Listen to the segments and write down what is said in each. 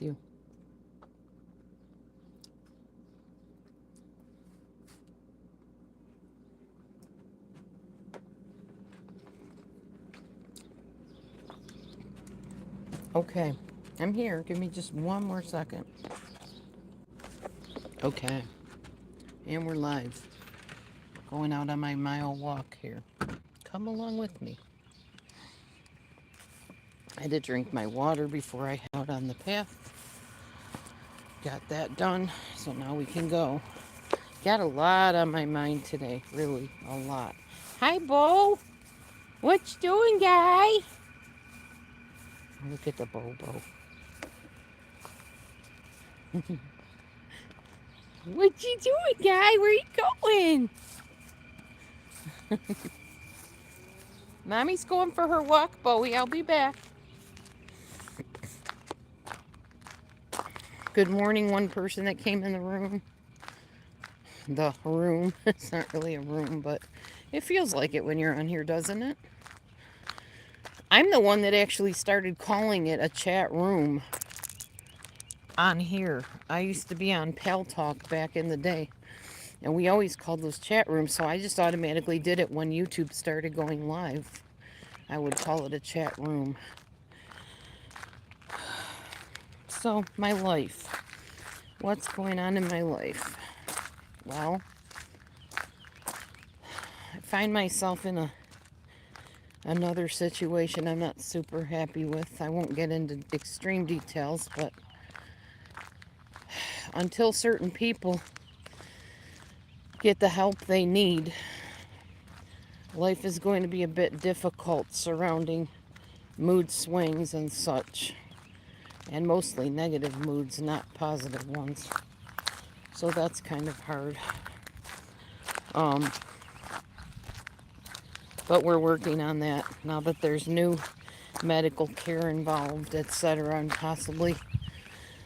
with you. Okay, I'm here. Give me just one more second. Okay, and we're live. Going out on my mile walk here. Come along with me. I had to drink my water before I head out on the path. Got that done, so now we can go. Got a lot on my mind today, really, a lot. Hi, Bo. What you doing, guy? Look at the Bobo. What you doing, guy? Where you going? Mommy's going for her walk, Bowie. I'll be back. Good morning, one person that came in the room. The room. It's not really a room, but it feels like it when you're on here, doesn't it? I'm the one that actually started calling it a chat room on here. I used to be on Pal Talk back in the day, and we always called those chat rooms, so I just automatically did it when YouTube started going live. I would call it a chat room. So, my life. What's going on in my life? Well, I find myself in another situation I'm not super happy with. I won't get into extreme details, but until certain people get the help they need, life is going to be a bit difficult surrounding mood swings and such. And mostly negative moods, not positive ones. So that's kind of hard. Um, but we're working on that now that there's new medical care involved, etc., and possibly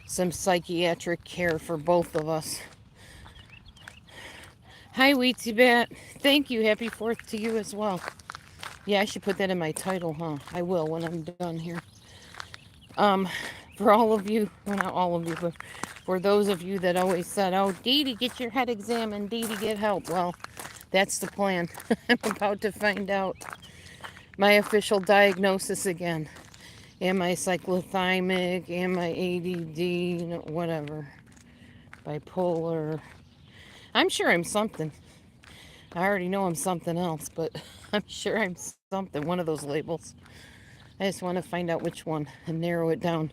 some psychiatric care for both of us. Hi, Weetsy Bat. Thank you. Happy 4th to you as well. Yeah, I should put that in my title, huh? I will when I'm done here. For all of you, well, not all of you, but for those of you that always said, oh, Dee Dee, get your head examined, Dee Dee, get help. Well, that's the plan. I'm about to find out my official diagnosis again. Am I cyclothymic? Am I ADD? Whatever. Bipolar. I'm sure I'm something. I already know I'm something else, but I'm sure I'm something, one of those labels. I just want to find out which one and narrow it down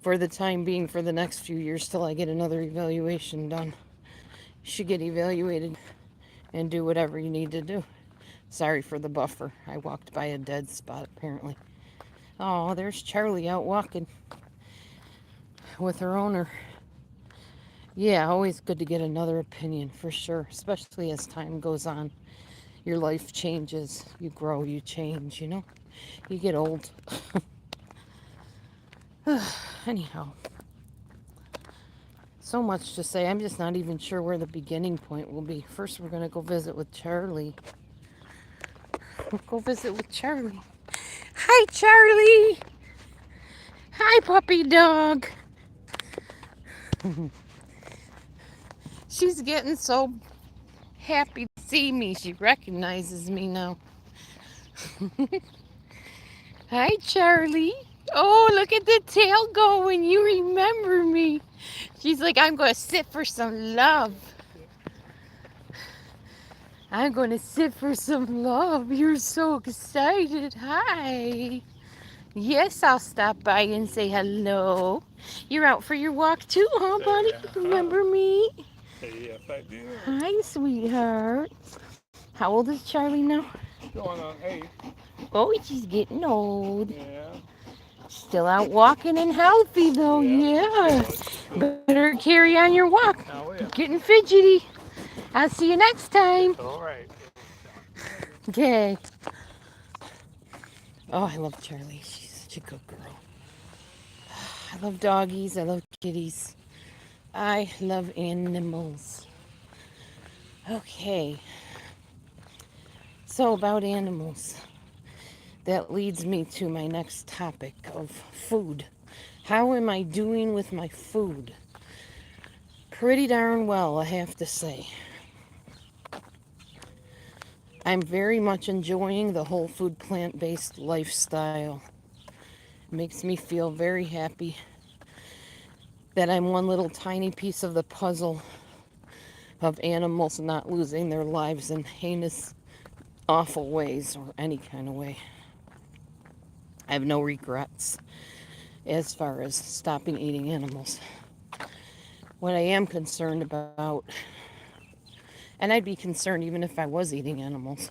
for the time being for the next few years till I get another evaluation done. You should get evaluated and do whatever you need to do. Sorry for the buffer. I walked by a dead spot apparently. Oh, there's Charlie out walking with her owner. Yeah, always good to get another opinion for sure, especially as time goes on. Your life changes, you grow, you change, you know? You get old. Anyhow, so much to say. I'm just not even sure where the beginning point will be. First, we're going to go visit with Charlie. We'll go visit with Charlie. Hi, Charlie. Hi, puppy dog. She's getting so happy to see me. She recognizes me now. Hi, Charlie. Oh, look at the tail going. You remember me. She's like, I'm going to sit for some love. I'm going to sit for some love. You're so excited. Hi. Yes, I'll stop by and say hello. You're out for your walk too, huh, buddy? Remember me? Yes, I do. Hi, sweetheart. How old is Charlie now? Going on 8. Oh, she's getting old. Yeah. Still out walking and healthy, though. Yeah. Yeah. Good. Better carry on your walk. Oh, yeah. Getting fidgety. I'll see you next time. All right. Okay. Oh, I love Charlie. She's such a good girl. I love doggies. I love kitties. I love animals. Okay. So, about animals. That leads me to my next topic of food. How am I doing with my food? Pretty darn well, I have to say. I'm very much enjoying the whole food plant-based lifestyle. It makes me feel very happy that I'm one little tiny piece of the puzzle of animals not losing their lives in heinous, awful ways or any kind of way. I have no regrets as far as stopping eating animals. What I am concerned about, and I'd be concerned even if I was eating animals,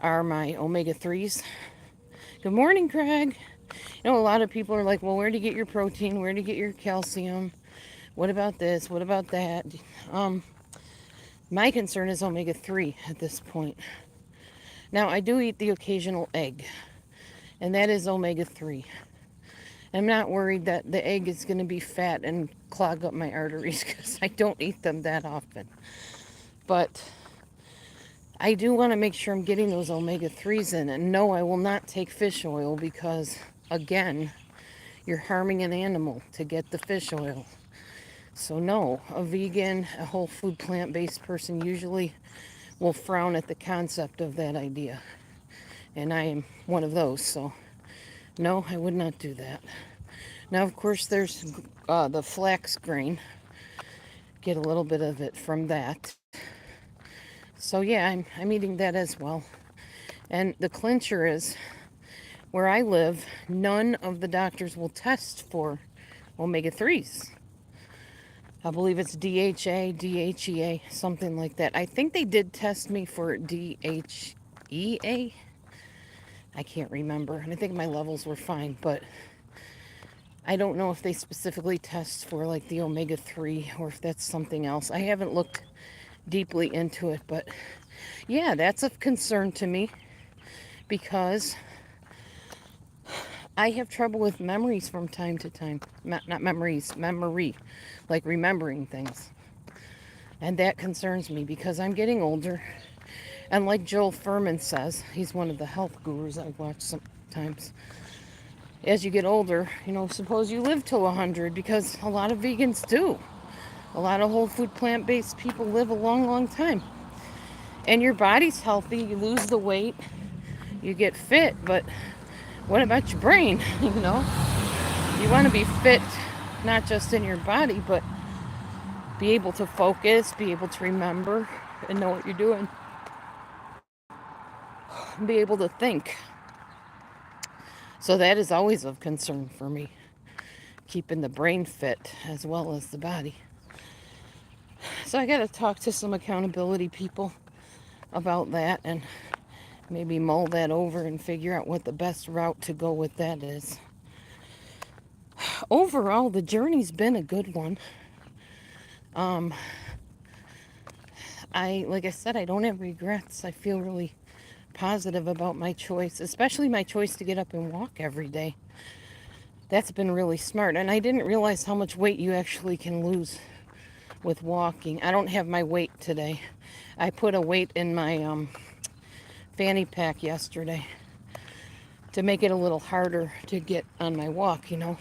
are my omega-3s. Good morning, Craig. You know, a lot of people are like, well, where do you get your protein? Where do you get your calcium? What about this? What about that? My concern is omega-3 at this point. Now, I do eat the occasional egg, and that is omega-3. I'm not worried that the egg is going to be fat and clog up my arteries because I don't eat them that often. But I do want to make sure I'm getting those omega-3s in. And no, I will not take fish oil because, again, you're harming an animal to get the fish oil. So no, a vegan, a whole food plant-based person usually will frown at the concept of that idea. And I am one of those, so no, I would not do that. Now, of course, there's the flax grain. Get a little bit of it from that. So yeah, I'm eating that as well. And the clincher is, where I live, none of the doctors will test for omega-3s. I believe it's DHA, DHEA, something like that. I think they did test me for DHEA. I can't remember. And I think my levels were fine, but I don't know if they specifically test for like the omega-3 or if that's something else. I haven't looked deeply into it, but yeah, that's of concern to me because I have trouble with memories from time to time. Not memories, memory, like remembering things. And that concerns me because I'm getting older. And like Joel Furman says, he's one of the health gurus I watch sometimes. As you get older, you know, suppose you live till 100, because a lot of vegans do. A lot of whole food plant-based people live a long, long time. And your body's healthy, you lose the weight, you get fit, but what about your brain? You know, you want to be fit, not just in your body, but be able to focus, be able to remember and know what you're doing, and be able to think. So that is always of concern for me, keeping the brain fit as well as the body. So I got to talk to some accountability people about that and maybe mull that over and figure out what the best route to go with that is. Overall, the journey's been a good one. Like I said, I don't have regrets. I feel really positive about my choice, especially my choice to get up and walk every day. That's been really smart. And I didn't realize how much weight you actually can lose with walking. I don't have my weight today. I put a weight in my fanny pack yesterday to make it a little harder to get on my walk, you know.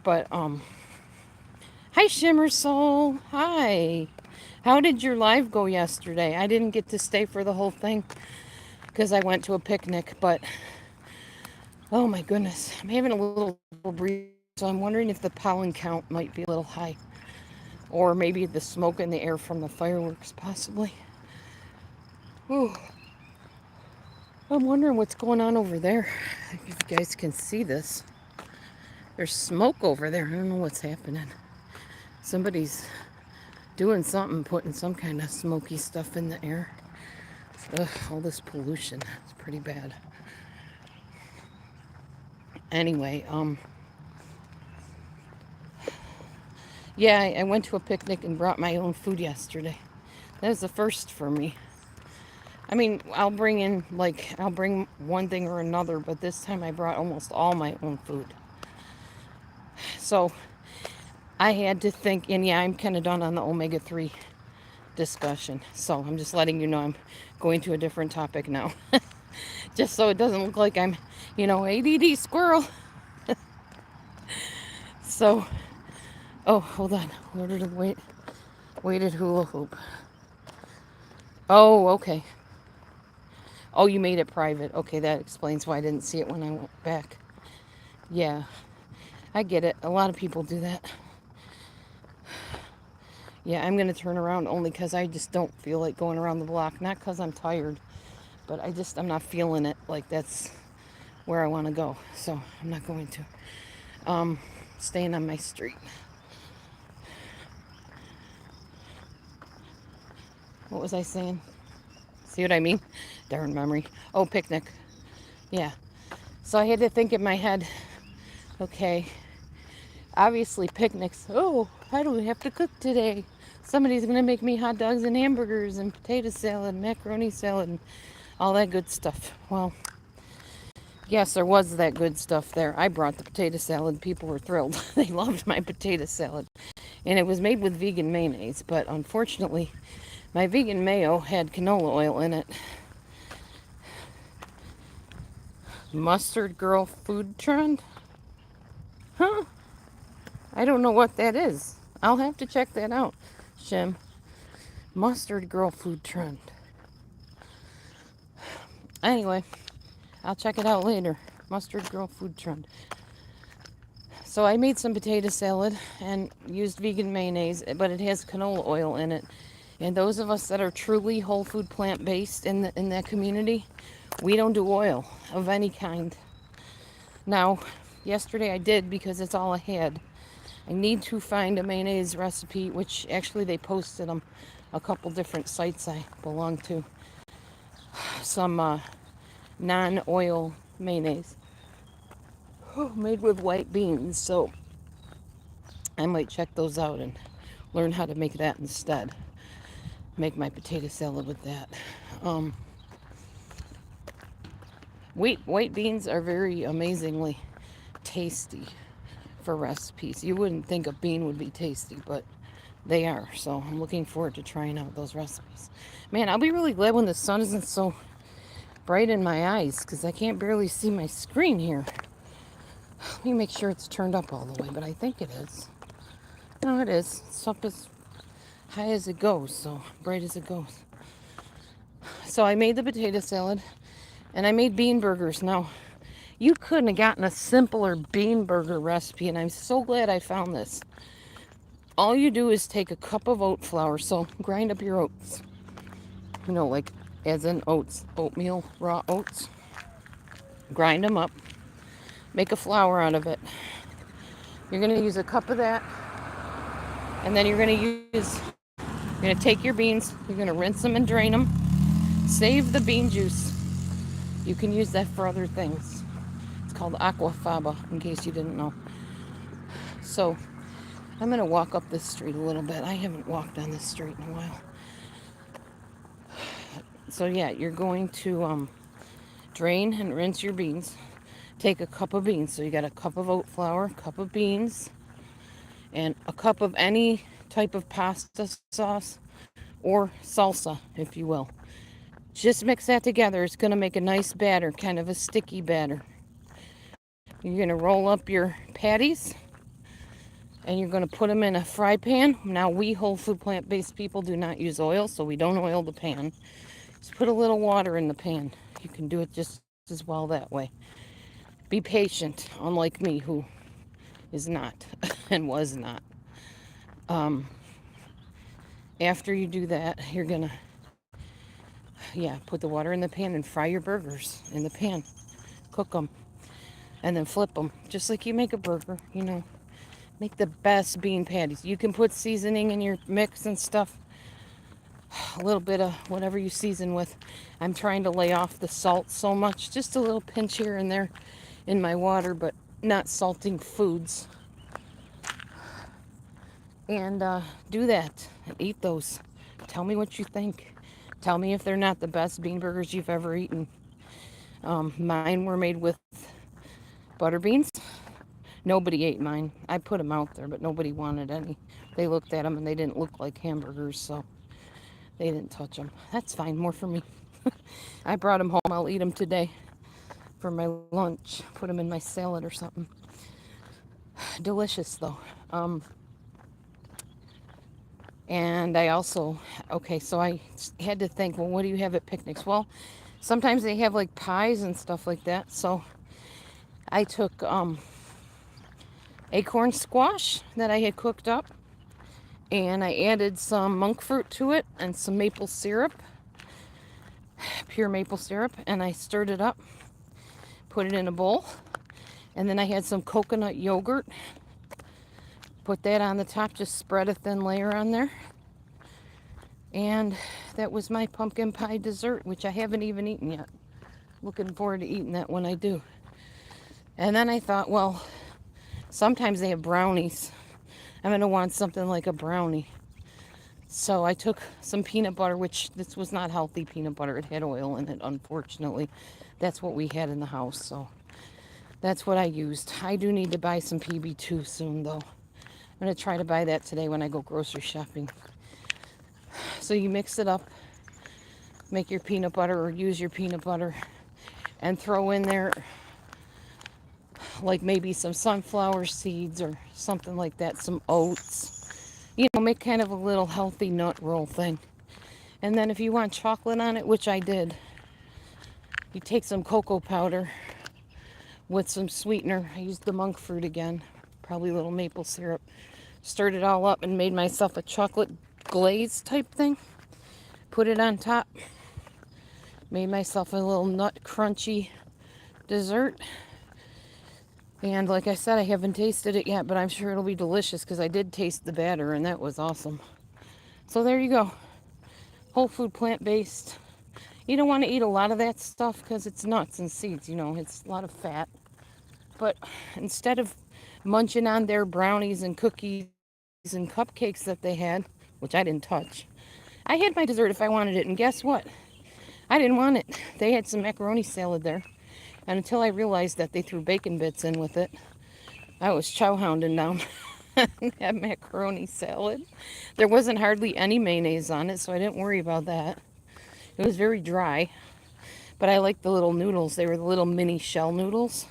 But hi Shimmer Soul. Hi. How did your live go yesterday? I didn't get to stay for the whole thing because I went to a picnic, but oh my goodness, I'm having a little breeze, so I'm wondering if the pollen count might be a little high, or maybe the smoke in the air from the fireworks, possibly. Ooh. I'm wondering what's going on over there. If you guys can see this, there's smoke over there. I don't know what's happening. Somebody's doing something, putting some kind of smoky stuff in the air. Ugh, all this pollution. It's pretty bad. Anyway, yeah, I went to a picnic and brought my own food yesterday. That was the first for me. I mean, I'll bring one thing or another, but this time I brought almost all my own food. So I had to think, and yeah, I'm kind of done on the omega-3 discussion. So I'm just letting you know I'm going to a different topic now. Just so it doesn't look like I'm, ADD squirrel. So, oh, hold on. Where did it wait? Weighted hula hoop. Oh, okay. Oh, you made it private. Okay, that explains why I didn't see it when I went back. Yeah, I get it. A lot of people do that. Yeah, I'm going to turn around only because I just don't feel like going around the block. Not because I'm tired, but I'm not feeling it. Like that's where I want to go. So I'm not going to. Um, Staying on my street. What was I saying? See what I mean? Darn memory. Oh, picnic. Yeah. So I had to think in my head, okay, obviously picnics. Oh, I don't have to cook today. Somebody's going to make me hot dogs and hamburgers and potato salad, macaroni salad, and all that good stuff. Well, yes, there was that good stuff there. I brought the potato salad. People were thrilled. They loved my potato salad. And it was made with vegan mayonnaise, but unfortunately, my vegan mayo had canola oil in it. Mustard Girl food trend? Huh? I don't know what that is. I'll have to check that out, Shim. Mustard Girl food trend. Anyway, I'll check it out later. Mustard Girl food trend. So I made some potato salad and used vegan mayonnaise, but it has canola oil in it. And those of us that are truly whole food plant-based in that community, we don't do oil of any kind. Now, yesterday I did because it's all I had. I need to find a mayonnaise recipe, which actually they posted them a couple different sites I belong to. Some non-oil mayonnaise made with white beans. So I might check those out and learn how to make that instead. Make my potato salad with that. White beans are very amazingly tasty for recipes. You wouldn't think a bean would be tasty, but they are. So I'm looking forward to trying out those recipes. Man, I'll be really glad when the sun isn't so bright in my eyes because I can't barely see my screen here. Let me make sure it's turned up all the way, but I think it is. No, it is. It's up as high as it goes, so bright as it goes. So I made the potato salad and I made bean burgers. Now, you couldn't have gotten a simpler bean burger recipe, and I'm so glad I found this. All you do is take a cup of oat flour, so grind up your oats. You know, like as in oats, oatmeal, raw oats. Grind them up. Make a flour out of it. You're going to use a cup of that, and then you're going to take your beans, you're going to rinse them and drain them. Save the bean juice. You can use that for other things. It's called aquafaba, in case you didn't know. So I'm going to walk up this street a little bit. I haven't walked on this street in a while. So yeah, you're going to drain and rinse your beans. Take a cup of beans. So you got a cup of oat flour, a cup of beans, and a cup of any type of pasta sauce or salsa, if you will. Just mix that together. It's going to make a nice batter, kind of a sticky batter. You're going to roll up your patties and you're going to put them in a fry pan. Now, we whole food plant-based people do not use oil, so we don't oil the pan. Just put a little water in the pan. You can do it just as well that way. Be patient, unlike me, who is not and was not. After you do that, you're going to put the water in the pan and fry your burgers in the pan. Cook them. And then flip them. Just like you make a burger, you know. Make the best bean patties. You can put seasoning in your mix and stuff. A little bit of whatever you season with. I'm trying to lay off the salt so much. Just a little pinch here and there in my water, but not salting foods. And do that. Eat those. Tell me what you think. Tell me if they're not the best bean burgers you've ever eaten. Mine were made with butter beans. Nobody ate mine. I put them out there, but nobody wanted any. They looked at them and they didn't look like hamburgers, so they didn't touch them. That's fine. More for me. I brought them home. I'll eat them today for my lunch. Put them in my salad or something. Delicious though. And I also, okay, so I had to think, well, what do you have at picnics? Well, sometimes they have like pies and stuff like that. So I took acorn squash that I had cooked up, and I added some monk fruit to it and some maple syrup, pure maple syrup, and I stirred it up, put it in a bowl, and then I had some coconut yogurt, put that on the top, just spread a thin layer on there. And that was my pumpkin pie dessert, which I haven't even eaten yet. Looking forward to eating that when I do. And then I thought, well, sometimes they have brownies. I'm going to want something like a brownie. So I took some peanut butter, which this was not healthy peanut butter. It had oil in it, unfortunately. That's what we had in the house, so that's what I used. I do need to buy some PB2 soon, though. I'm going to try to buy that today when I go grocery shopping. So you mix it up, make your peanut butter or use your peanut butter, and throw in there like maybe some sunflower seeds or something like that, some oats. You know, make kind of a little healthy nut roll thing. And then if you want chocolate on it, which I did, you take some cocoa powder with some sweetener. I used the monk fruit again, probably a little maple syrup. Stirred it all up and made myself a chocolate glaze type thing. Put it on top. Made myself a little nut crunchy dessert. And like I said, I haven't tasted it yet, but I'm sure it'll be delicious because I did taste the batter and that was awesome. So there you go. Whole food, plant-based. You don't want to eat a lot of that stuff because it's nuts and seeds, you know, it's a lot of fat. But instead of munching on their brownies and cookies and cupcakes that they had, which I didn't touch, I had my dessert if I wanted it. And guess what? I didn't want it. They had some macaroni salad there. And until I realized that they threw bacon bits in with it, I was chow-hounding down that macaroni salad. There wasn't hardly any mayonnaise on it, so I didn't worry about that. It was very dry, but I liked the little noodles. They were the little mini shell noodles.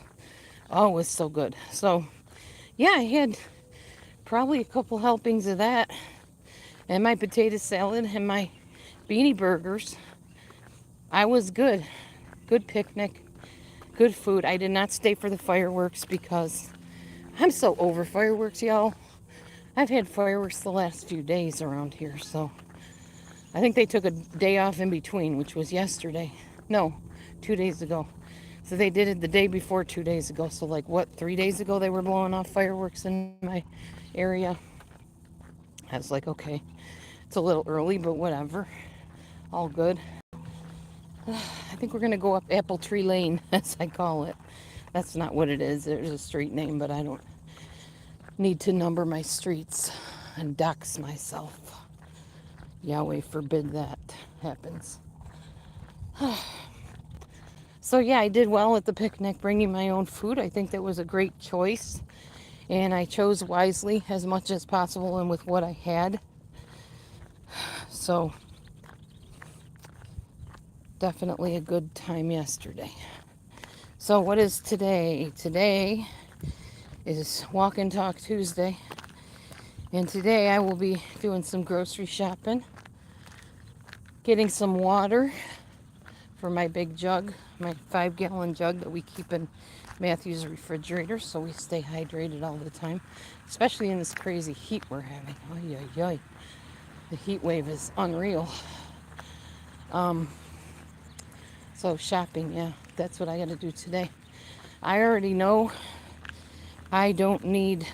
Oh, it was so good. So, yeah, I had probably a couple helpings of that, and my potato salad and my beanie burgers. I was good. Good picnic. Good food. I did not stay for the fireworks because I'm so over fireworks, y'all. I've had fireworks the last few days around here, so I think they took a day off in between, which was yesterday. No, 2 days ago. So they did it the day before 2 days ago. So like what, 3 days ago they were blowing off fireworks in my area. I was like, okay, it's a little early, but whatever. All good. I think we're going to go up Apple Tree Lane, as I call it. That's not what it is. There's a street name, but I don't need to number my streets and dox myself. Yahweh forbid that happens. So yeah, I did well at the picnic bringing my own food. I think that was a great choice. And I chose wisely as much as possible and with what I had. So definitely a good time yesterday. So what is today? Today is Walk and Talk Tuesday. And today I will be doing some grocery shopping. Getting some water for my big jug, my 5-gallon jug that we keep in Matthew's refrigerator so we stay hydrated all the time. Especially in this crazy heat we're having. Ay, ay, ay. The heat wave is unreal. So shopping, yeah, that's what I got to do today. I already know I don't need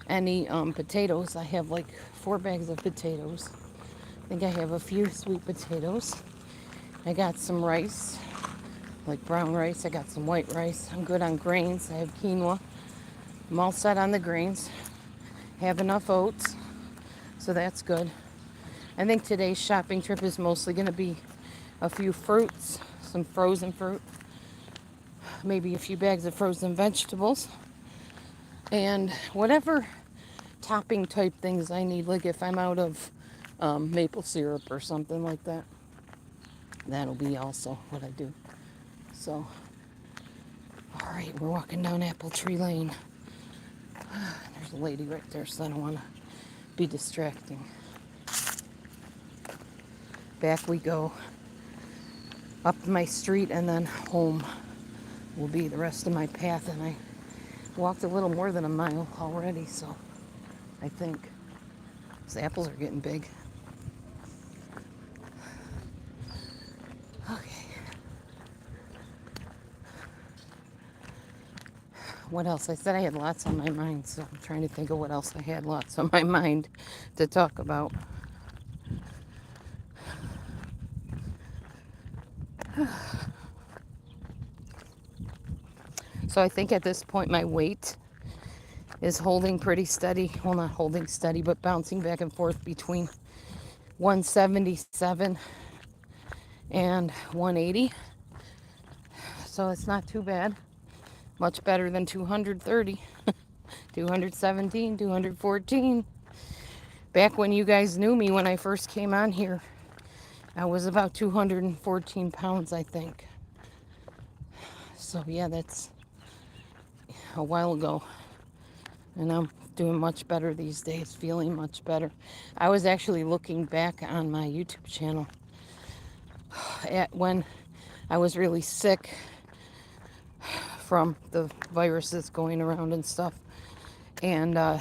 any potatoes. I have like 4 bags of potatoes. I think I have a few sweet potatoes. I got some rice, like brown rice. I got some white rice. I'm good on grains. I have quinoa. I'm all set on the grains. Have enough oats, so that's good. I think today's shopping trip is mostly going to be a few fruits, some frozen fruit, maybe a few bags of frozen vegetables, and whatever topping type things I need, like if I'm out of maple syrup or something like that. That'll be also what I do. So, all right, we're walking down Apple Tree Lane. There's a lady right there, so I don't want to be distracting. Back we go. Up my street and then home will be the rest of my path. And I walked a little more than a mile already, so I think these apples are getting big. Okay. What else? I said I had lots on my mind, so I'm trying to think of what else I had lots on my mind to talk about. So I think at this point my weight is holding pretty steady. Well, not holding steady, but bouncing back and forth between 177 and 180. So it's not too bad. Much better than 230, 217, 214. Back when you guys knew me when I first came on here, I was about 214 pounds, I think. So yeah, that's a while ago. And I'm doing much better these days, feeling much better. I was actually looking back on my YouTube channel at when I was really sick from the viruses going around and stuff. And I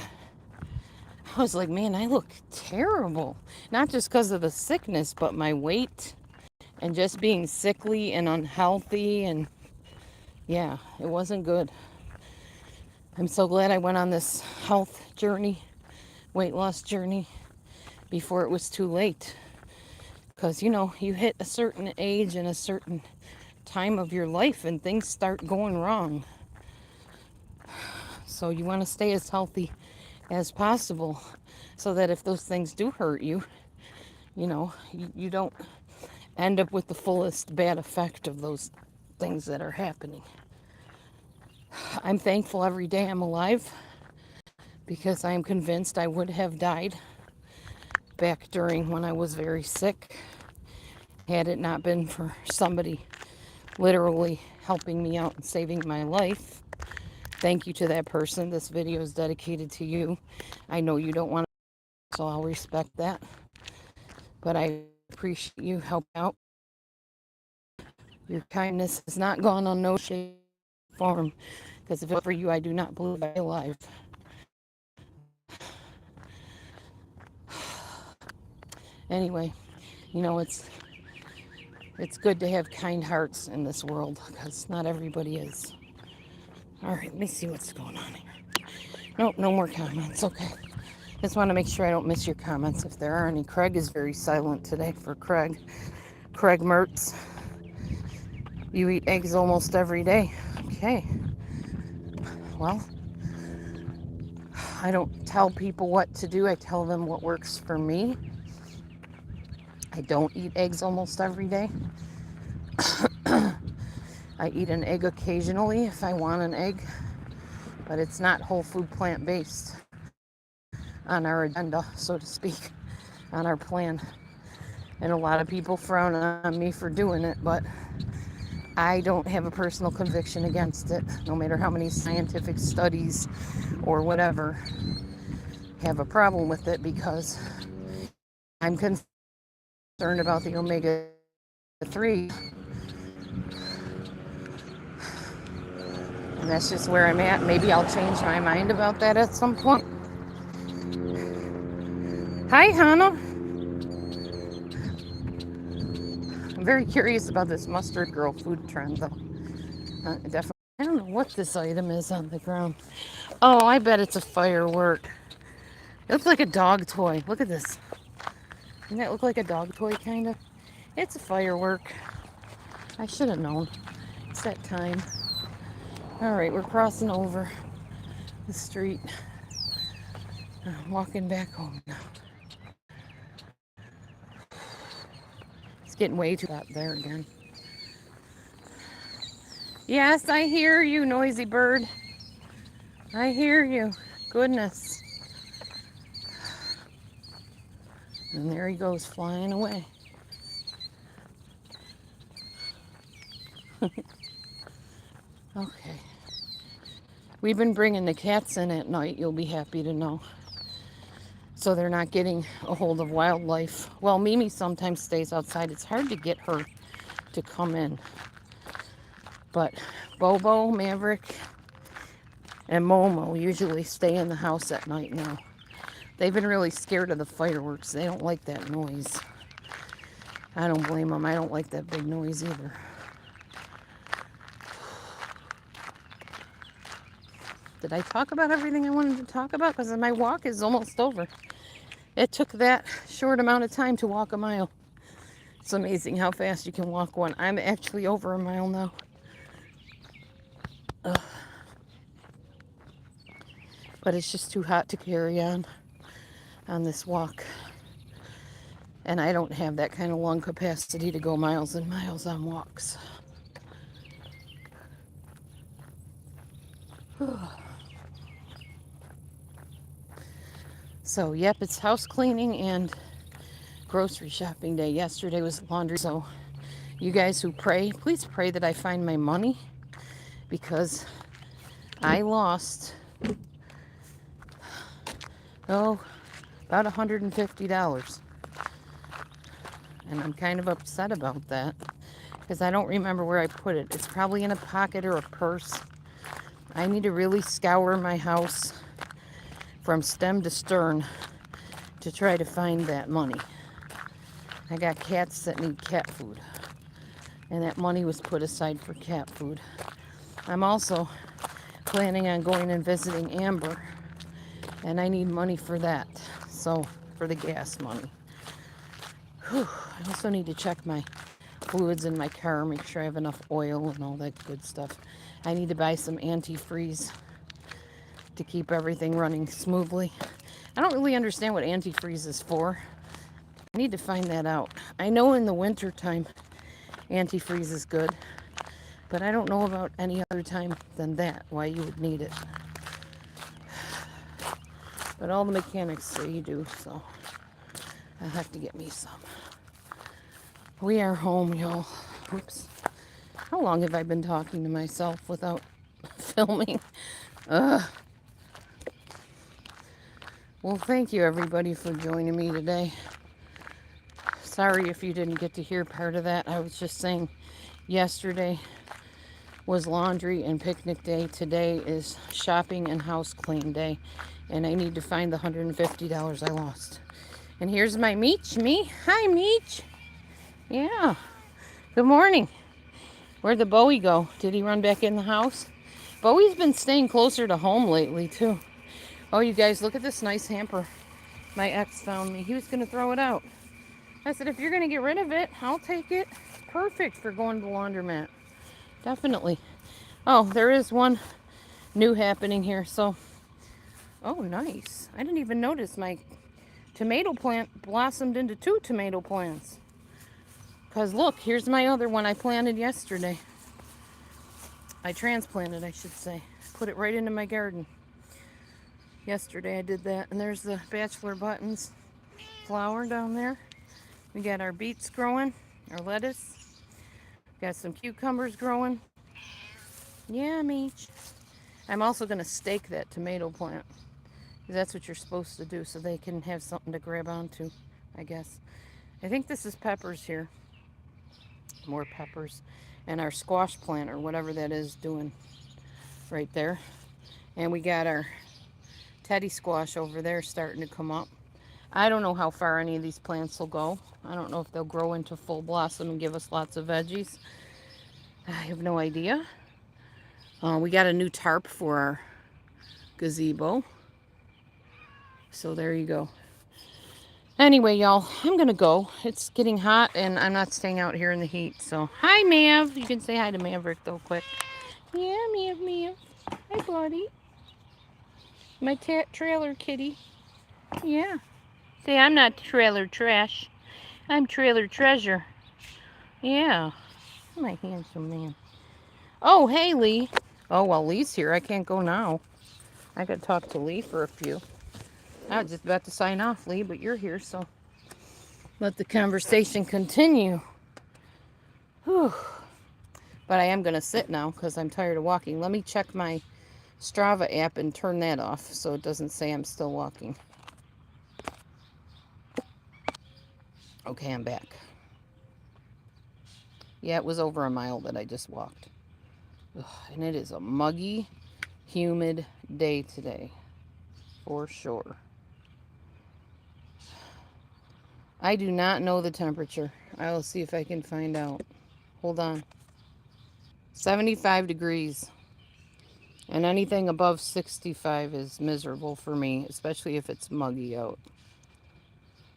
was like, man, I look terrible. Not just because of the sickness, but my weight and just being sickly and unhealthy. And yeah, it wasn't good. I'm so glad I went on this health journey, weight loss journey, before it was too late. Because, you know, you hit a certain age and a certain time of your life and things start going wrong. So you want to stay as healthy as possible so that if those things do hurt you, you know, you don't end up with the fullest bad effect of those things that are happening. I'm thankful every day I'm alive because I am convinced I would have died back during when I was very sick had it not been for somebody literally helping me out and saving my life. Thank you to that person. This video is dedicated to you. I know you don't want to, so I'll respect that. But I appreciate you helping out. Your kindness has not gone on no shape or form, because if it were for you, I do not believe I'd be alive. Anyway, you know, it's good to have kind hearts in this world, because not everybody is. All right, let me see what's going on here. Nope, no more comments. Okay. Just want to make sure I don't miss your comments if there are any. Craig is very silent today for Craig. Craig Mertz. You eat eggs almost every day. Okay. Well, I don't tell people what to do. I tell them what works for me. I don't eat eggs almost every day. I eat an egg occasionally if I want an egg, but it's not whole food plant-based on our agenda, so to speak, on our plan. And a lot of people frown on me for doing it, but I don't have a personal conviction against it, no matter how many scientific studies or whatever have a problem with it, because I'm concerned about the omega-3. And that's just where I'm at. Maybe I'll change my mind about that at some point. Hi, Hannah. I'm very curious about this mustard girl food trend, though. Definitely. I don't know what this item is on the ground. Oh, I bet it's a firework. It looks like a dog toy. Look at this. Doesn't that look like a dog toy, kind of? It's a firework. I should have known. It's that time. All right, we're crossing over the street. I'm walking back home now. It's getting way too hot there again. Yes, I hear you, noisy bird. I hear you. Goodness. And there he goes, flying away. Okay. We've been bringing the cats in at night, you'll be happy to know. So they're not getting a hold of wildlife. Well, Mimi sometimes stays outside. It's hard to get her to come in. But Bobo, Maverick, and Momo usually stay in the house at night now. They've been really scared of the fireworks. They don't like that noise. I don't blame them. I don't like that big noise either. Did I talk about everything I wanted to talk about? Because my walk is almost over. It took that short amount of time to walk a mile. It's amazing how fast you can walk one. I'm actually over a mile now. Ugh. But it's just too hot to carry on this walk. And I don't have that kind of lung capacity to go miles and miles on walks. So, yep, it's house cleaning and grocery shopping day. Yesterday was laundry. So, you guys who pray, please pray that I find my money, because I lost, about $150. And I'm kind of upset about that, because I don't remember where I put it. It's probably in a pocket or a purse. I need to really scour my house from stem to stern to try to find that money. I got cats that need cat food, and that money was put aside for cat food. I'm also planning on going and visiting Amber, and I need money for that. So, for the gas money. Whew. I also need to check my fluids in my car, make sure I have enough oil and all that good stuff. I need to buy some antifreeze to keep everything running smoothly. I don't really understand what antifreeze is for. I need to find that out. I know in the winter time antifreeze is good, but I don't know about any other time than that, why you would need it. But all the mechanics say you do, so I'll have to get me some. We are home, y'all. Oops. How long have I been talking to myself without filming? Ugh. Well, thank you everybody for joining me today. Sorry if you didn't get to hear part of that. I was just saying yesterday was laundry and picnic day. Today is shopping and house clean day. And I need to find the $150 I lost. And here's my Meech. Hi, Meech. Yeah. Good morning. Where'd the Bowie go? Did he run back in the house? Bowie's been staying closer to home lately, too. Oh, you guys, look at this nice hamper my ex found me. He was going to throw it out. I said, if you're going to get rid of it, I'll take it. Perfect for going to the laundromat. Definitely. Oh, there is one new happening here. So, oh, nice. I didn't even notice my tomato plant blossomed into 2 tomato plants. Because look, here's my other one I planted yesterday. I transplanted, I should say. Put it right into my garden. Yesterday I did that. And there's the bachelor buttons flower down there. We got our beets growing, our lettuce. Got some cucumbers growing. Yeah, Meech. I'm also going to stake that tomato plant. Because that's what you're supposed to do, so they can have something to grab onto, I guess. I think this is peppers here. More peppers. And our squash plant, or whatever that is, doing right there. And we got our teddy squash over there starting to come up. I don't know how far any of these plants will go. I don't know if they'll grow into full blossom and give us lots of veggies. I have no idea. We got a new tarp for our gazebo. So there you go. Anyway, y'all, I'm going to go. It's getting hot, and I'm not staying out here in the heat. So, hi, Mav. You can say hi to Maverick, though, quick. Yeah, Mav. Hi, buddy. My trailer kitty. Yeah. Say, I'm not trailer trash. I'm trailer treasure. Yeah. My handsome man. Oh, hey, Lee. Oh, well, Lee's here. I can't go now. I got to talk to Lee for a few. I was just about to sign off, Lee, but you're here, so let the conversation continue. Whew. But I am going to sit now because I'm tired of walking. Let me check my Strava app and turn that off so it doesn't say I'm still walking. Okay, I'm back. Yeah, it was over a mile that I just walked. Ugh, and it is a muggy, humid day today, for sure. I do not know the temperature. I will see if I can find out. Hold on. 75 degrees. And anything above 65 is miserable for me, especially if it's muggy out.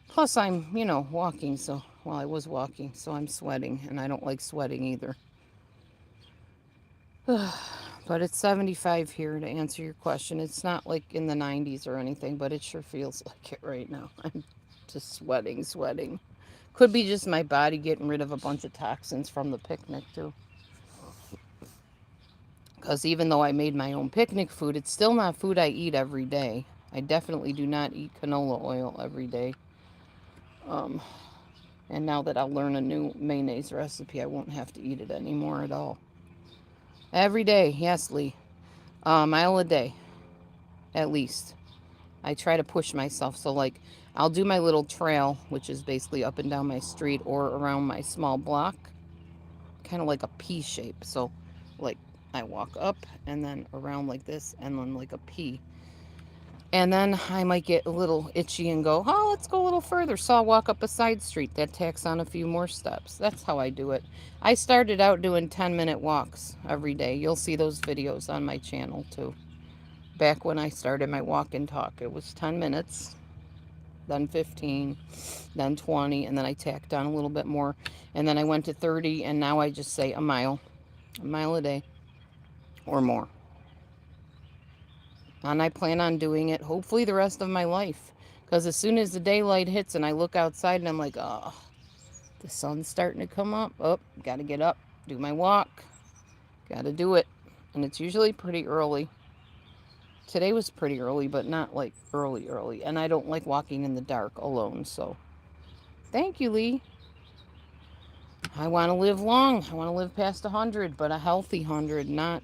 Plus, I'm, walking, so, well, I was walking, so I'm sweating, and I don't like sweating either. But it's 75 here to answer your question. It's not like in the 90s or anything, but it sure feels like it right now. I'm just sweating. Could be just my body getting rid of a bunch of toxins from the picnic, too. Because even though I made my own picnic food, it's still not food I eat every day. I definitely do not eat canola oil every day. And now that I'll learn a new mayonnaise recipe, I won't have to eat it anymore at all. Every day, yes, Lee. A mile a day, at least. I try to push myself. So, like, I'll do my little trail, which is basically up and down my street or around my small block, kind of like a P shape. So, like, I walk up and then around like this and then like a P. And then I might get a little itchy and go, oh, let's go a little further. So I'll walk up a side street. That tacks on a few more steps. That's how I do it. I started out doing 10-minute walks every day. You'll see those videos on my channel too. Back when I started my walk and talk, it was 10 minutes, then 15, then 20, and then I tacked on a little bit more. And then I went to 30, and now I just say a mile a day or more. And I plan on doing it hopefully the rest of my life. Because as soon as the daylight hits and I look outside and I'm like, oh, the sun's starting to come up. Oh, got to get up, do my walk. Got to do it. And it's usually pretty early. Today was pretty early, but not like early. And I don't like walking in the dark alone. So thank you, Lee. I want to live long. I want to live past 100, but a healthy 100, not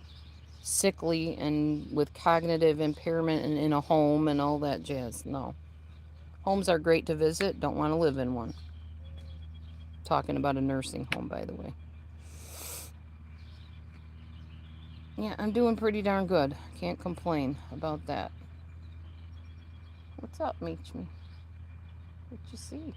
sickly and with cognitive impairment and in a home and all that jazz. No. Homes are great to visit. Don't want to live in one. Talking about a nursing home, by the way. Yeah, I'm doing pretty darn good. Can't complain about that. What's up, Meechme? What you see?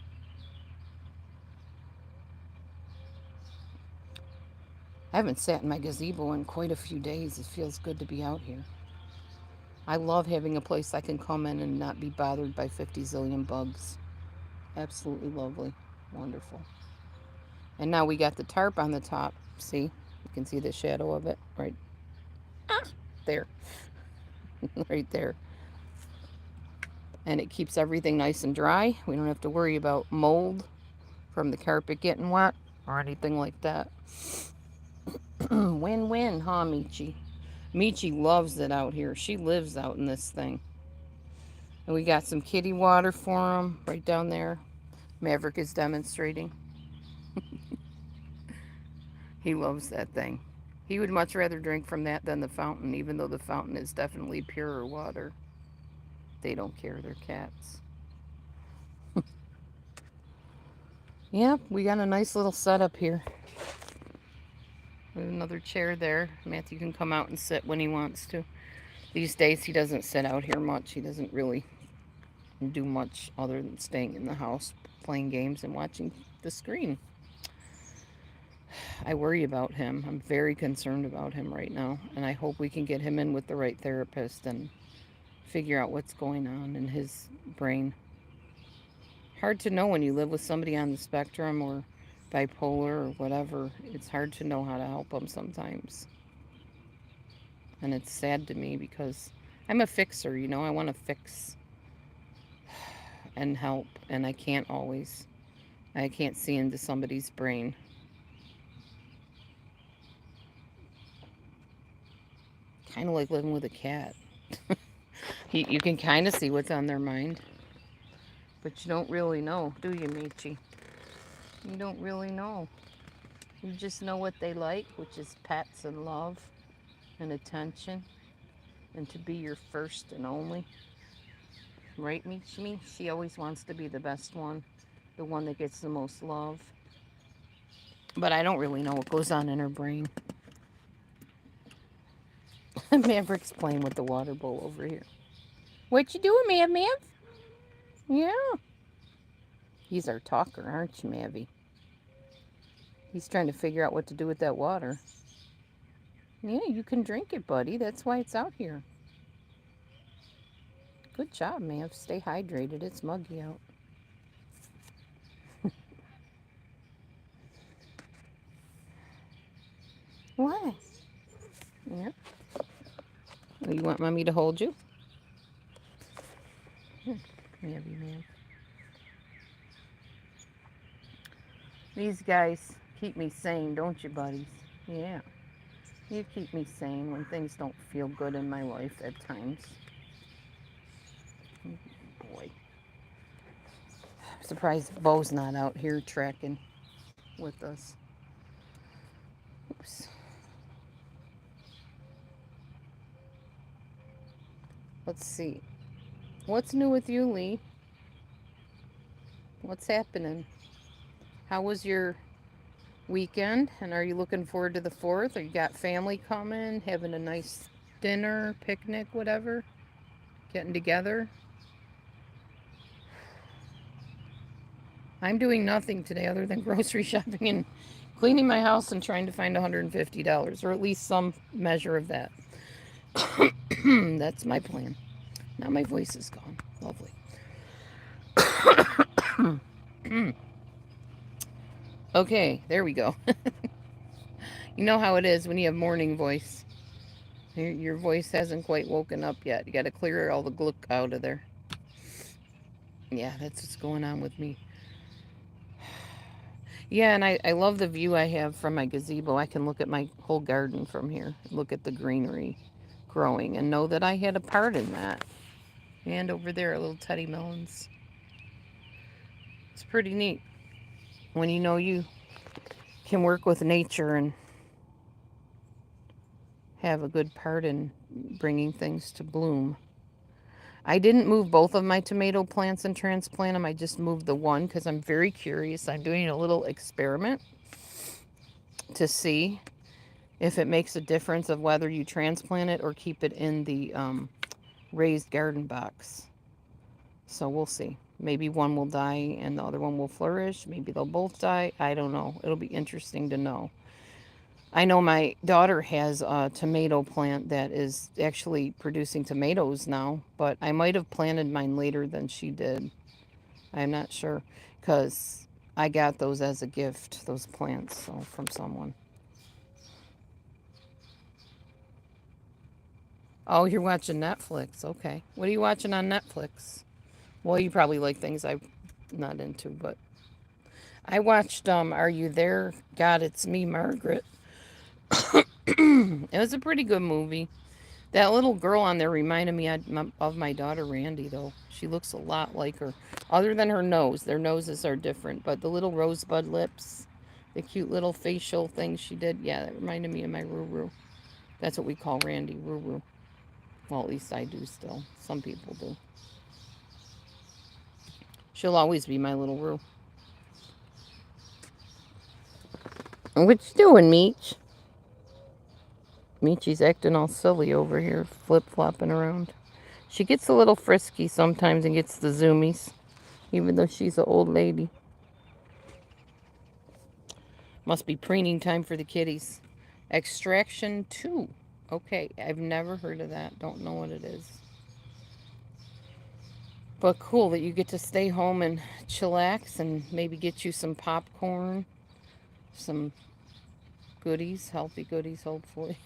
I haven't sat in my gazebo in quite a few days. It feels good to be out here. I love having a place I can come in and not be bothered by 50 zillion bugs. Absolutely lovely. Wonderful. And now we got the tarp on the top. See? You can see the shadow of it right there. Right there. And it keeps everything nice and dry. We don't have to worry about mold from the carpet getting wet or anything like that. Win-win, huh, Michi? Michi loves it out here. She lives out in this thing. And we got some kitty water for him right down there. Maverick is demonstrating. He loves that thing. He would much rather drink from that than the fountain, even though the fountain is definitely purer water. They don't care, they're cats. Yep, we got a nice little setup here. There's another chair there. Matthew can come out and sit when he wants to. These days he doesn't sit out here much. He doesn't really do much other than staying in the house, playing games and watching the screen. I worry about him. I'm very concerned about him right now. And I hope we can get him in with the right therapist and figure out what's going on in his brain. Hard to know when you live with somebody on the spectrum or bipolar or whatever. It's hard to know how to help them sometimes. And it's sad to me because I'm a fixer, I want to fix and help, and I can't always. I can't see into somebody's brain. Kind of like living with a cat. You can kind of see what's on their mind, but you don't really know, do you, Michi? You don't really know. You just know what they like, which is pets and love and attention. and to be your first and only. Right, Michi? She always wants to be the best one, the one that gets the most love. But I don't really know what goes on in her brain. Maverick's playing with the water bowl over here. What you doing, Mav? Yeah. He's our talker, aren't you, Mavy? He's trying to figure out what to do with that water. Yeah, you can drink it, buddy. That's why it's out here. Good job, Mav. Stay hydrated. It's muggy out. Why? Yeah. Oh, you want Mommy to hold you? Mavy, Mav. These guys keep me sane, don't you, buddies? Yeah. You keep me sane when things don't feel good in my life at times. Boy. I'm surprised Bo's not out here tracking with us. Oops. Let's see. What's new with you, Lee? What's happening? How was your weekend? And are you looking forward to the 4th? Or you got family coming, having a nice dinner, picnic, whatever? Getting together? I'm doing nothing today other than grocery shopping and cleaning my house and trying to find $150, or at least some measure of that. That's my plan. Now my voice is gone. Lovely. Okay, there we go. You know how it is when you have morning voice. Your voice hasn't quite woken up yet. You got to clear all the gluck out of there. Yeah, that's what's going on with me. Yeah, and I love the view I have from my gazebo. I can look at my whole garden from here, look at the greenery growing, and know that I had a part in that. And over there, little teddy melons. It's pretty neat when you know you can work with nature and have a good part in bringing things to bloom. I didn't move both of my tomato plants and transplant them. I just moved the one because I'm very curious. I'm doing a little experiment to see if it makes a difference of whether you transplant it or keep it in the raised garden box. So we'll see. Maybe one will die and the other one will flourish. Maybe they'll both die. I don't know. It'll be interesting to know. I know my daughter has a tomato plant that is actually producing tomatoes now, but I might have planted mine later than she did. I'm not sure because I got those as a gift, those plants, so from someone. Oh, you're watching Netflix. Okay. What are you watching on Netflix? Well, you probably like things I'm not into, but I watched Are You There? God, It's Me, Margaret. It was a pretty good movie. That little girl on there reminded me of my daughter Randy, though. She looks a lot like her. Other than her nose. Their noses are different. But the little rosebud lips, the cute little facial things she did, yeah, that reminded me of my Ruru. That's what we call Randy, Ruru. Well, at least I do still. Some people do. She'll always be my little Roo. What you doing, Meech? Meechy's acting all silly over here, flip-flopping around. She gets a little frisky sometimes and gets the zoomies, even though she's an old lady. Must be preening time for the kitties. Extraction 2. Okay, I've never heard of that. Don't know what it is. But cool that you get to stay home and chillax and maybe get you some popcorn, some goodies, healthy goodies, hopefully.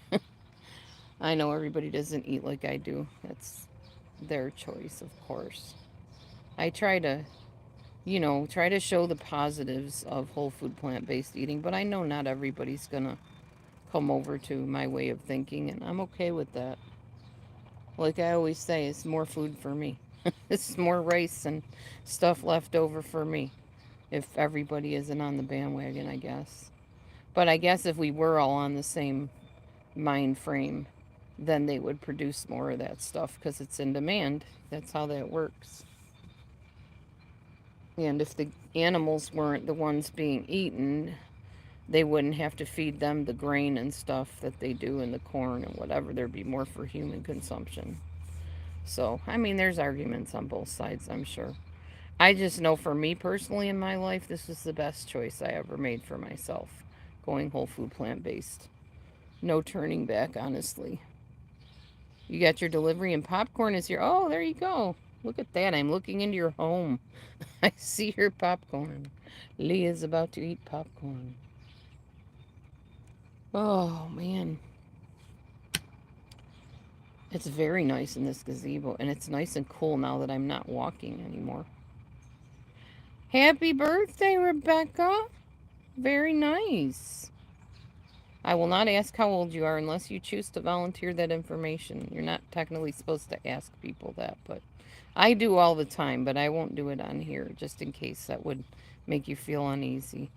I know everybody doesn't eat like I do. That's their choice, of course. I try to, try to show the positives of whole food plant-based eating, but I know not everybody's gonna come over to my way of thinking, and I'm okay with that. Like I always say, it's more food for me. It's more rice and stuff left over for me. If everybody isn't on the bandwagon, I guess. But I guess if we were all on the same mind frame, then they would produce more of that stuff because it's in demand. That's how that works. And if the animals weren't the ones being eaten, they wouldn't have to feed them the grain and stuff that they do in the corn and whatever. There'd be more for human consumption. So, I mean, there's arguments on both sides, I'm sure. I just know for me personally in my life, this was the best choice I ever made for myself. Going whole food plant based. No turning back, honestly. You got your delivery and popcorn is here. Oh, there you go. Look at that. I'm looking into your home. I see your popcorn. Leah's about to eat popcorn. Oh, man. It's very nice in this gazebo, and it's nice and cool now that I'm not walking anymore. Happy birthday, Rebecca. Very nice. I will not ask how old you are unless you choose to volunteer that information. You're not technically supposed to ask people that, but I do all the time, but I won't do it on here just in case that would make you feel uneasy.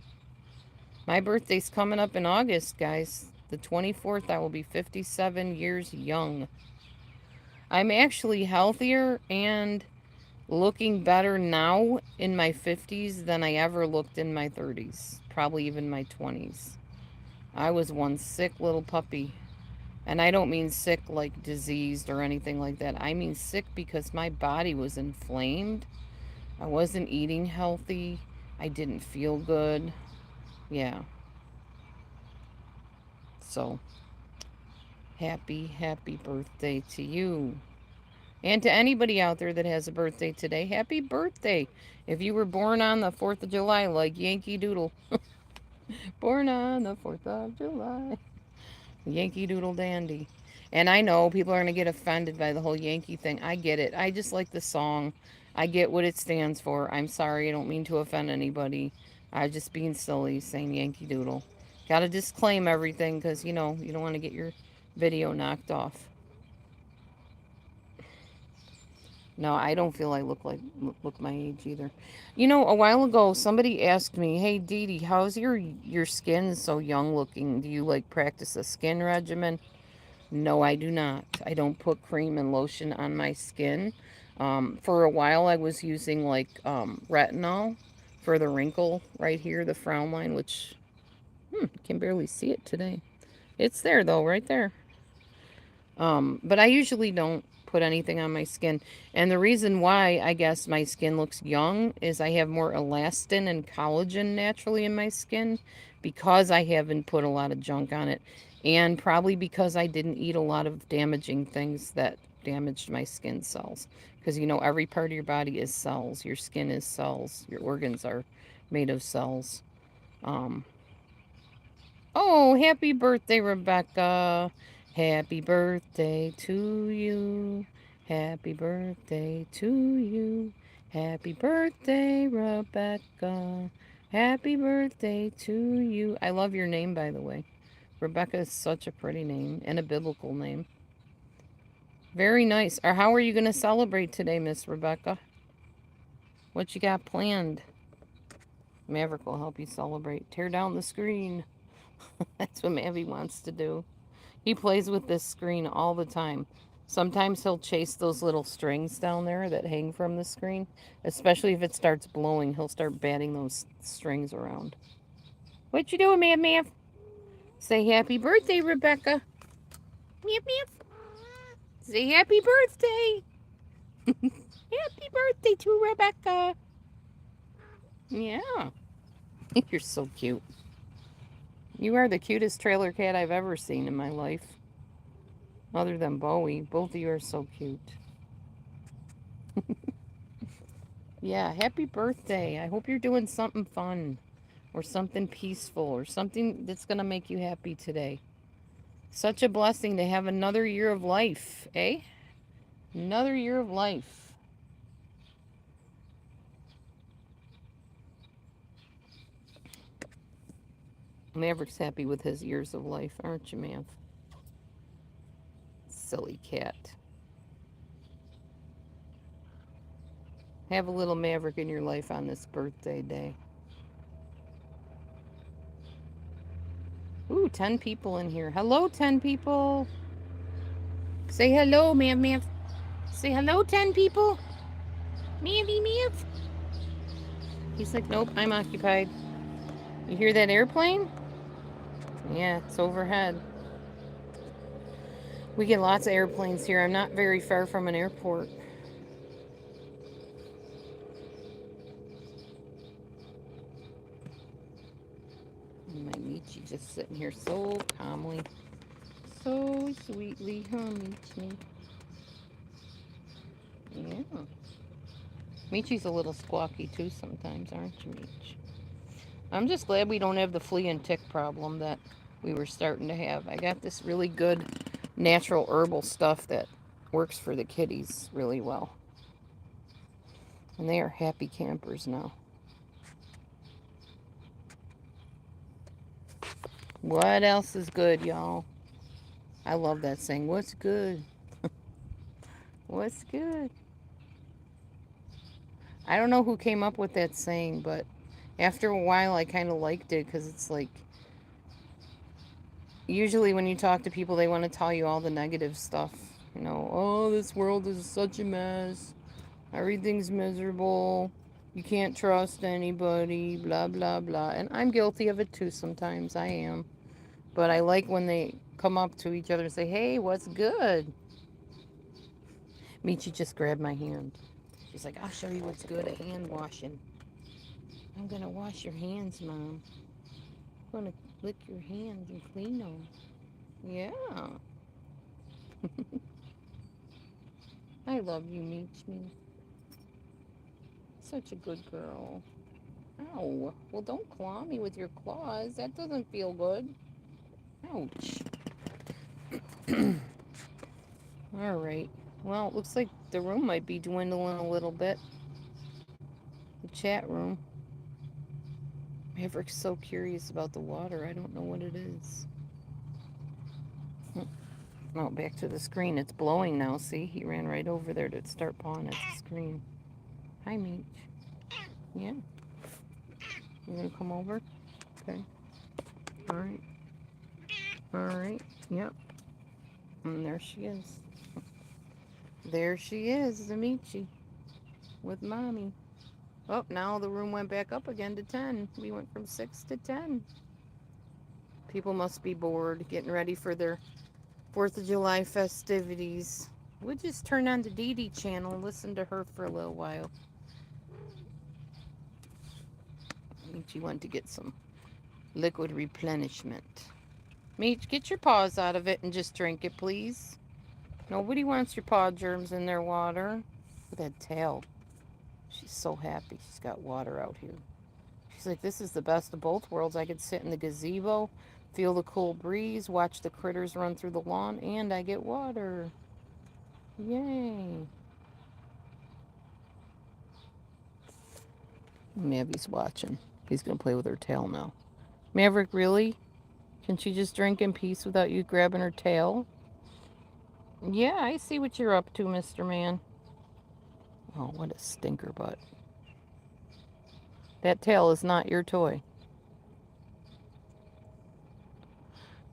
My birthday's coming up in August, guys. The 24th, I will be 57 years young. I'm actually healthier and looking better now in my 50s than I ever looked in my 30s, probably even my 20s. I was one sick little puppy. And I don't mean sick like diseased or anything like that. I mean sick because my body was inflamed. I wasn't eating healthy. I didn't feel good. Yeah. So, happy birthday to you. And to anybody out there that has a birthday today, happy birthday. If you were born on the 4th of July, like Yankee Doodle. Born on the 4th of July. Yankee Doodle Dandy. And I know people are going to get offended by the whole Yankee thing. I get it. I just like the song. I get what it stands for. I'm sorry. I don't mean to offend anybody. I was just being silly saying Yankee Doodle. Got to disclaim everything because, you know, you don't want to get your video knocked off. No, I don't feel I look my age either. You know, a while ago somebody asked me, "Hey Dee Dee, how's your skin so young looking? Do you like practice a skin regimen?" No, I do not. I don't put cream and lotion on my skin. For a while I was using like retinol for the wrinkle right here, the frown line, which can barely see it today. It's there though, right there. But I usually don't put anything on my skin. And the reason why I guess my skin looks young is I have more elastin and collagen naturally in my skin because I haven't put a lot of junk on it. And probably because I didn't eat a lot of damaging things that damaged my skin cells. Because, you know, every part of your body is cells. Your skin is cells. Your organs are made of cells. Um, Oh, happy birthday, Rebecca. Happy birthday to you. Happy birthday to you. Happy birthday, Rebecca. Happy birthday to you. I love your name, by the way. Rebecca is such a pretty name and a biblical name. Very nice. Or how are you going to celebrate today, Miss Rebecca? What you got planned? Maverick will help you celebrate. Tear down the screen. That's what Mavi wants to do. He plays with this screen all the time. Sometimes he'll chase those little strings down there that hang from the screen. Especially if it starts blowing, he'll start batting those strings around. What you doing, Mav? Say happy birthday, Rebecca. Mav. Say happy birthday. Happy birthday to Rebecca. Yeah. You're so cute. You are the cutest trailer cat I've ever seen in my life. Other than Bowie. Both of you are so cute. Yeah, happy birthday. I hope you're doing something fun. Or something peaceful. Or something that's going to make you happy today. Such a blessing to have another year of life. Eh? Another year of life. Maverick's happy with his years of life, aren't you, Mav? Silly cat. Have a little Maverick in your life on this birthday day. Ooh, 10 people in here. Hello, 10 people. Say hello, Mav Mav. Say hello, 10 people. Mavy Mav. He's like, nope, I'm occupied. You hear that airplane? Yeah, it's overhead. We get lots of airplanes here. I'm not very far from an airport. And my Michi just sitting here so calmly. So sweetly, huh, Michi? Yeah. Michi's a little squawky too sometimes, aren't you, Mich? I'm just glad we don't have the flea and tick problem that we were starting to have. I got this really good natural herbal stuff that works for the kitties really well. And they are happy campers now. What else is good, y'all? I love that saying. What's good? What's good? I don't know who came up with that saying, but after a while I kind of liked it because it's like, usually when you talk to people, they want to tell you all the negative stuff. You know, oh, this world is such a mess. Everything's miserable. You can't trust anybody, blah, blah, blah. And I'm guilty of it too sometimes. I am. But I like when they come up to each other and say, hey, what's good? Michi just grabbed my hand. She's like, I'll show you what's good at hand washing. I'm going to wash your hands, Mom. I'm going to lick your hands and clean them. Yeah. I love you, Michi. Such a good girl. Ow. Well, don't claw me with your claws. That doesn't feel good. Ouch. All right. Well, it looks like the room might be dwindling a little bit. The chat room. Maverick's so curious about the water. I don't know what it is. Oh, back to the screen. It's blowing now. See? He ran right over there to start pawing at the screen. Hi, Meech. Yeah. You gonna come over? Okay. All right. All right. Yep. And there she is. There she is, Amici. With Mommy. Oh, now the room went back up again to 10. We went from 6 to 10. People must be bored getting ready for their 4th of July festivities. We'll just turn on the Dee Dee channel and listen to her for a little while. I think she wanted to get some liquid replenishment. Meech, get your paws out of it and just drink it, please. Nobody wants your paw germs in their water. Look at that tail. She's so happy she's got water out here. She's like, this is the best of both worlds. I could sit in the gazebo, feel the cool breeze, watch the critters run through the lawn, and I get water. Yay. Mavvy's watching. He's going to play with her tail now. Maverick, really? Can she just drink in peace without you grabbing her tail? Yeah, I see what you're up to, Mr. Man. Oh, what a stinker butt. That tail is not your toy.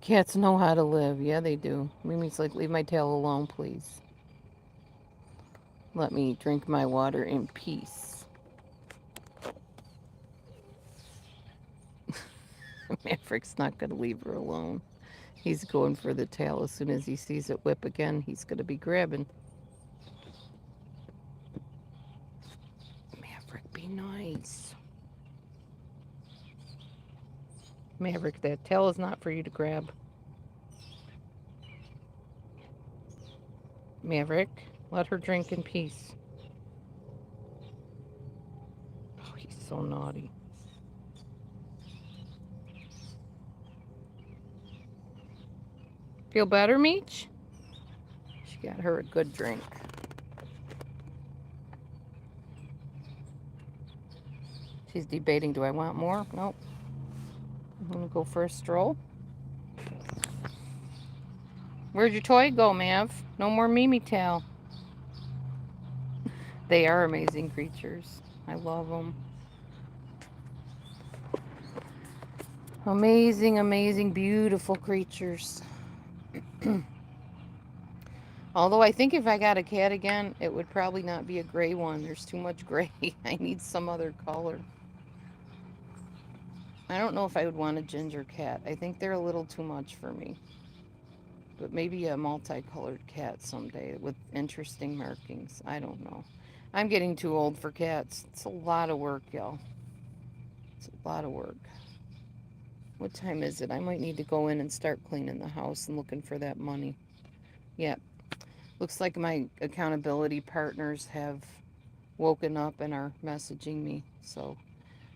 Cats know how to live. Yeah, they do. Mimi's like, leave my tail alone, please. Let me drink my water in peace. Maverick's not going to leave her alone. He's going for the tail. As soon as he sees it whip again, he's going to be grabbing. Maverick, be nice. Maverick, that tail is not for you to grab. Maverick, let her drink in peace. Oh, he's so naughty. Feel better, Meech? She got her a good drink. She's debating, do I want more? Nope. I'm gonna go for a stroll. Where'd your toy go, Mav? No more Mimi tail. They are amazing creatures. I love them. Amazing, amazing, beautiful creatures. Although I think if I got a cat again, it would probably not be a gray one. There's too much gray. I need some other color. I don't know if I would want a ginger cat. I think they're a little too much for me. But maybe a multicolored cat someday with interesting markings. I don't know. I'm getting too old for cats. It's a lot of work, y'all. It's a lot of work. What time is it? I might need to go in and start cleaning the house and looking for that money. Yeah, looks like my accountability partners have woken up and are messaging me. So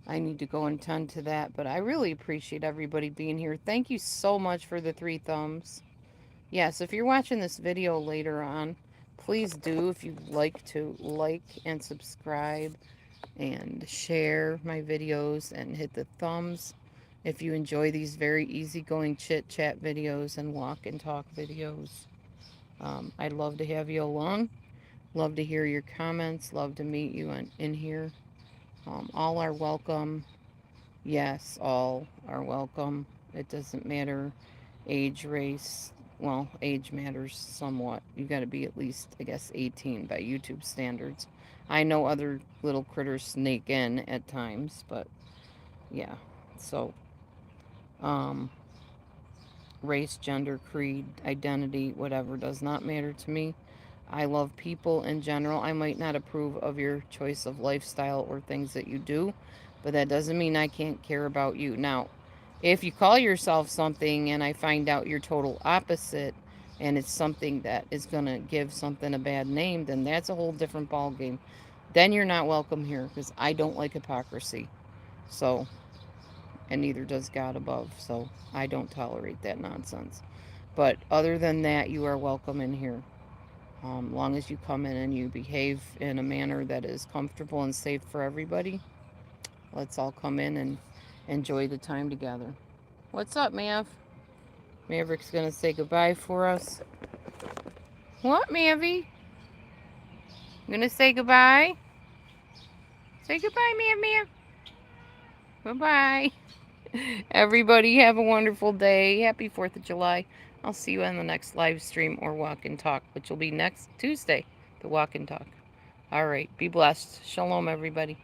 I need to go and tend to that. But I really appreciate everybody being here. Thank you so much for the 3 thumbs. Yes, if you're watching this video later on, please do, if you'd like to, like and subscribe and share my videos and hit the thumbs if you enjoy these very easygoing chit chat videos and walk and talk videos. I'd love to have you along. Love to hear your comments. Love to meet you in here. All are welcome. Yes, all are welcome. It doesn't matter age, race. Well, age matters somewhat. You got to be at least, I guess, 18 by YouTube standards. I know other little critters sneak in at times, but yeah. So, um, race, gender, creed, identity, whatever, does not matter to me. I love people in general. I might not approve of your choice of lifestyle or things that you do, but that doesn't mean I can't care about you. Now, if you call yourself something and I find out you're total opposite and it's something that is going to give something a bad name, then that's a whole different ball game. Then you're not welcome here because I don't like hypocrisy. So, and neither does God above. So I don't tolerate that nonsense. But other than that, you are welcome in here. Long as you come in and you behave in a manner that is comfortable and safe for everybody, let's all come in and enjoy the time together. What's up, Mav? Maverick's gonna say goodbye for us. What, Mavy? Gonna say goodbye? Say goodbye, Mav, Mav. Bye-bye. Everybody have a wonderful day. Happy 4th of July. I'll see you on the next live stream or walk and talk, which will be next Tuesday, the walk and talk. All right. Be blessed. Shalom, everybody.